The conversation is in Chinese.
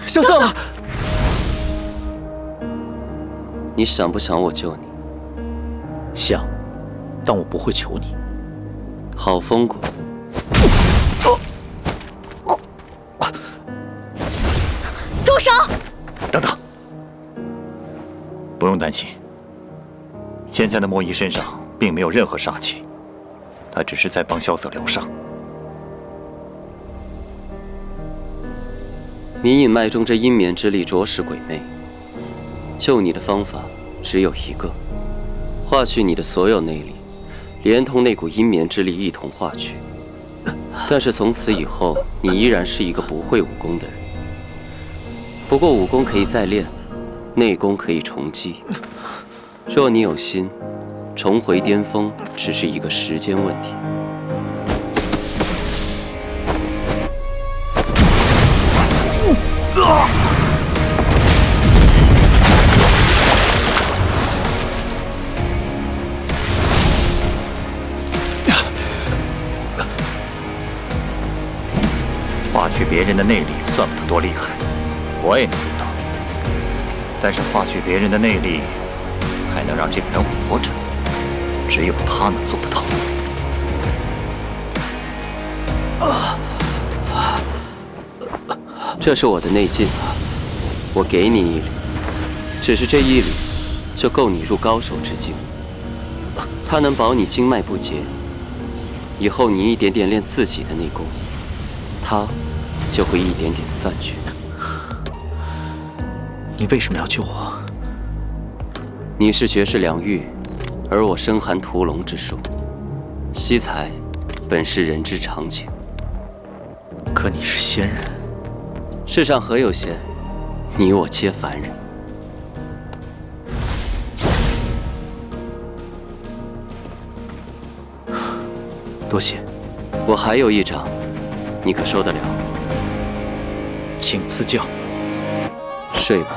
萧瑟，你想不想我救你？想，但我不会求你。好风骨。住手！等等，不用担心，现在的莫弈身上并没有任何杀气，他只是在帮萧瑟疗伤。你隐脉中这阴眠之力着实鬼魅，救你的方法只有一个：化去你的所有内力，连同那股阴眠之力一同化去。但是从此以后，你依然是一个不会武功的人。不过武功可以再练，内功可以重积。若你有心，重回巅峰只是一个时间问题。化去别人的内力算不得多厉害，我也能做到。但是化去别人的内力，还能让这个人活着，只有他能做得到。这是我的内劲，我给你一缕，只是这一缕就够你入高手之境。它能保你经脉不竭，以后你一点点练自己的内功，它就会一点点散去。你为什么要救我？你是绝世良玉，而我深含屠龙之术，惜才本是人之常情。可你是仙人，世上何有仙？你我皆凡人。多谢。我还有一掌，你可受得了？请赐教。睡吧。